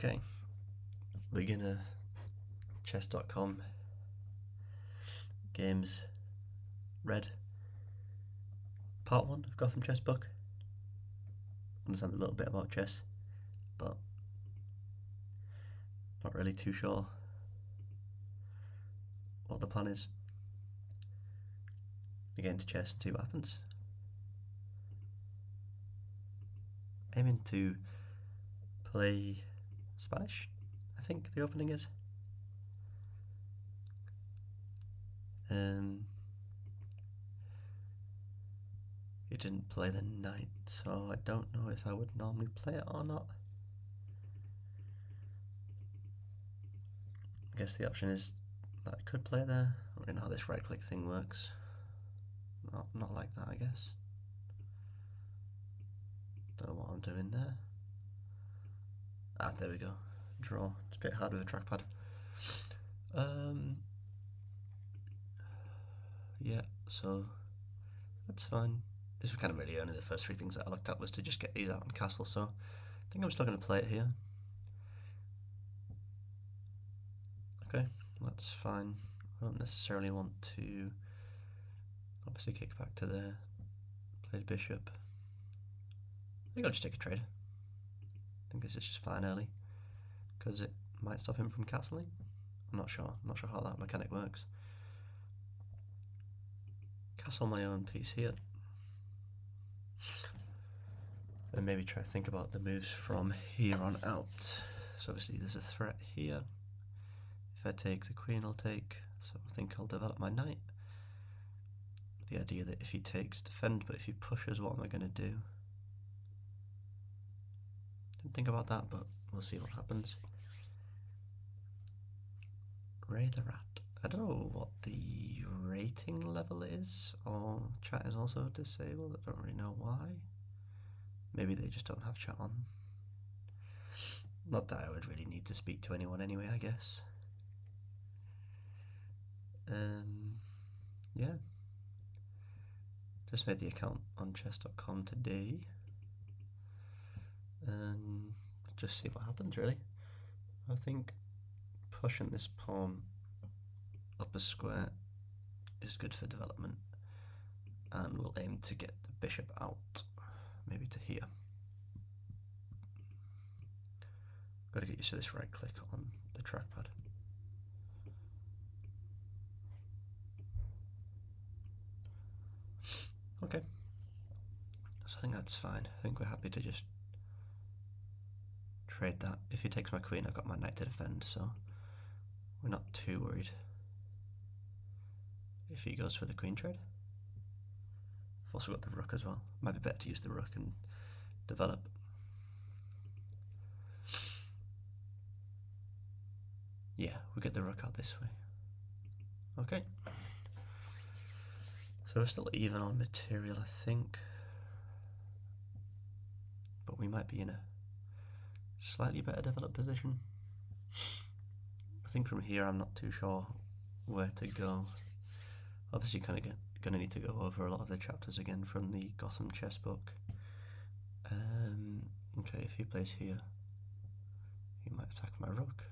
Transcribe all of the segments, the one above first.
Okay, beginner chess.com games read part 1 of Gotham Chess Book. Understand a little bit about chess, but not really too sure what the plan is. We get into chess and see what happens. Aiming to play Spanish, I think the opening is. He didn't play the knight, so I don't know if I would normally play it or not. I guess the option is that I could play there. I don't really know how this right click thing works. Not like that, I guess. Don't know what I'm doing there. There we go. Draw. It's a bit hard with a trackpad. Yeah, so that's fine. This was kind of really only the first 3 things that I looked at was to just get these out on castle, so I think I'm still going to play it here. Okay, that's fine. I don't necessarily want to obviously kick back to there, play the bishop. I think I'll just take a trade. I think this is just fine early, because it might stop him from castling. I'm not sure how that mechanic works. Castle my own piece here. And maybe try to think about the moves from here on out. So obviously there's a threat here. If I take the queen, I'll take. So I think I'll develop my knight. The idea that if he takes, defend, but if he pushes, what am I going to do? Didn't think about that, but we'll see what happens. Ray the Rat. I don't know what the rating level is, or chat is also disabled. I don't really know why. Maybe they just don't have chat on. Not that I would really need to speak to anyone anyway, I guess. Yeah. Just made the account on chess.com today. And just see what happens, really. I think pushing this pawn up a square is good for development, and we'll aim to get the bishop out, maybe to here. Got to get used to this right click on the trackpad. Okay, so I think that's fine. I think we're happy to just trade that. If he takes my queen, I've got my knight to defend, so we're not too worried if he goes for the queen trade. I've also got the rook as well. Might be better to use the rook and develop. Yeah, we get the rook out this way. Okay. So we're still even on material, I think. But we might be in a slightly better developed position. I think from here I'm not too sure where to go. Obviously kind of going to need to go over a lot of the chapters again from the Gotham Chess Book. Okay, if he plays here, he might attack my rook.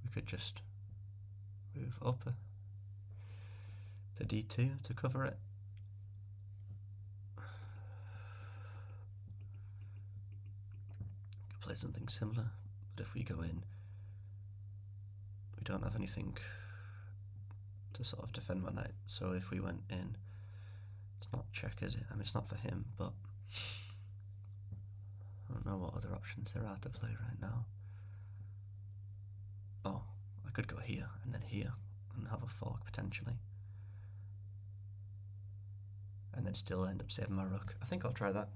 We could just move up to d2 to cover it. Could play something similar, but if we go in, we don't have anything to sort of defend my knight. So if we went in, it's not check, is it? I mean, it's not for him, but I don't know what other options there are to play right now. Oh, I could go here and then here and have a fork potentially, and then still end up saving my rook. I think I'll try that.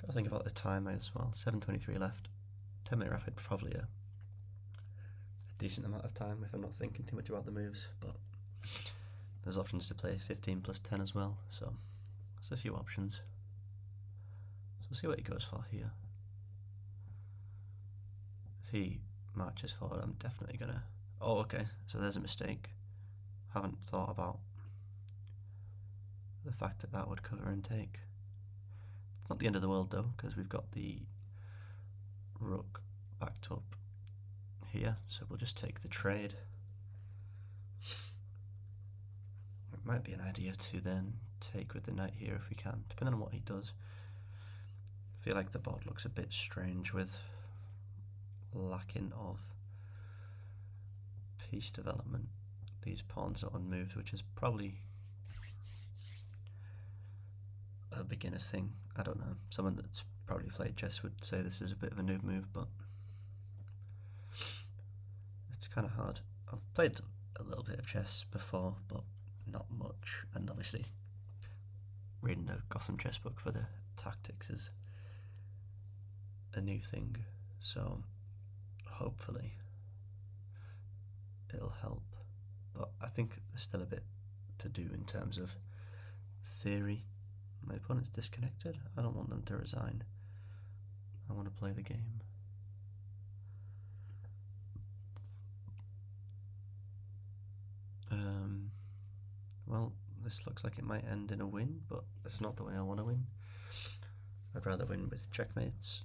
Gotta think about the time as well. 7:23 left. 10-minute rapid, probably a decent amount of time if I'm not thinking too much about the moves, but there's options to play 15 plus 10 as well, so there's a few options. So we'll see what he goes for here. If he marches forward, I'm definitely gonna... Oh, okay, so there's a mistake. Haven't thought about the fact that that would cover and take. Not the end of the world though, because we've got the rook backed up here, so we'll just take the trade. It might be an idea to then take with the knight here if we can, depending on what he does. I feel like the board looks a bit strange with lacking of piece development. These pawns are unmoved, which is probably a beginner thing. I don't know. Someone that's probably played chess would say this is a bit of a noob move, but it's kind of hard. I've played a little bit of chess before, but not much, and obviously reading the Gotham chess book for the tactics is a new thing, so hopefully it'll help. But I think there's still a bit to do in terms of theory. My opponent's disconnected. I don't want them to resign. I want to play the game. Well, this looks like it might end in a win, but that's not the way I want to win. I'd rather win with checkmates.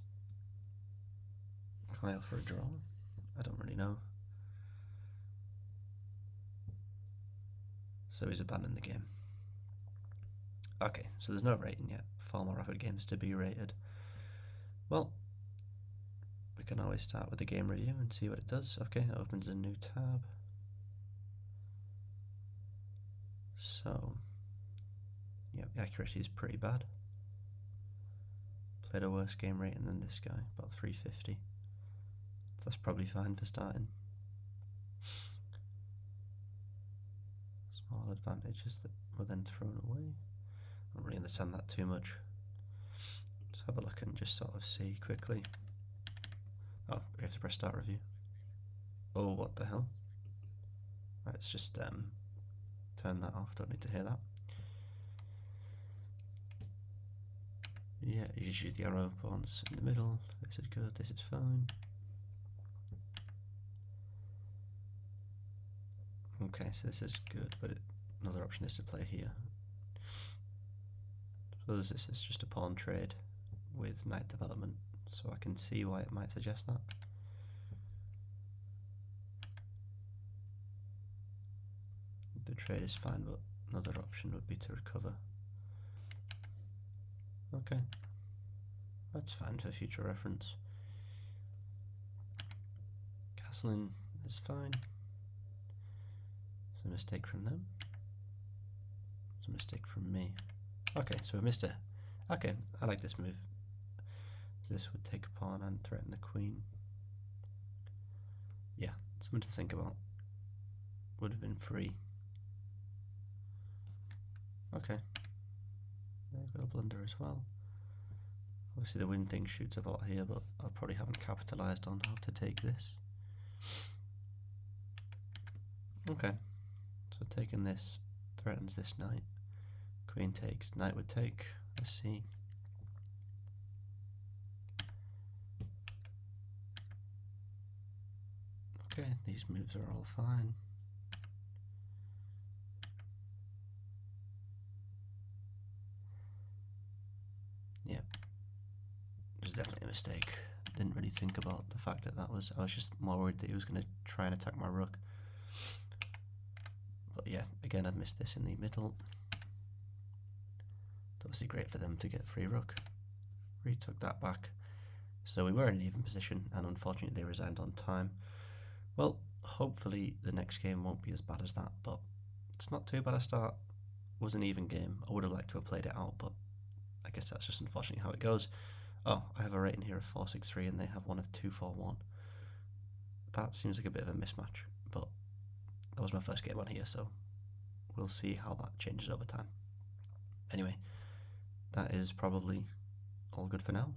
Can I offer a draw? I don't really know. So he's abandoned the game. Okay, so there's no rating yet. 4 more rapid games to be rated. Well, we can always start with the game review and see what it does. Okay, it opens a new tab. So, yeah, the accuracy is pretty bad. Played a worse game rating than this guy, about 350. That's probably fine for starting. Small advantages that were then thrown away. I don't really understand that too much. Let's have a look and just sort of see quickly. Oh, we have to press start review. Oh, what the hell? Let's just turn that off, don't need to hear that. Yeah, you just use the arrow pawns in the middle. This is good, this is fine. Okay, so this is good, but another option is to play here. Suppose this is just a pawn trade with knight development, so I can see why it might suggest that. The trade is fine, but another option would be to recover. Okay, that's fine for future reference. Castling is fine. It's a mistake from them. It's a mistake from me. Okay, so we missed it. Okay, I like this move. This would take a pawn and threaten the queen. Yeah, something to think about. Would have been free. Okay. They've got a blunder as well. Obviously the win thing shoots up a lot here, but I probably haven't capitalised on how to take this. Okay. So taking this threatens this knight. Queen takes, knight would take. Let's see. Okay, these moves are all fine. Yeah, it was definitely a mistake. Didn't really think about the fact that I was just more worried that he was going to try and attack my rook. But yeah, again, I've missed this in the middle. Obviously great for them to get free rook. Retook that back. So we were in an even position, and unfortunately they resigned on time. Well, hopefully the next game won't be as bad as that, but it's not too bad a start. It was an even game. I would have liked to have played it out, but I guess that's just unfortunately how it goes. Oh, I have a rating here of 463 and they have one of 241. That seems like a bit of a mismatch, but that was my first game on here, so we'll see how that changes over time. Anyway, that is probably all good for now.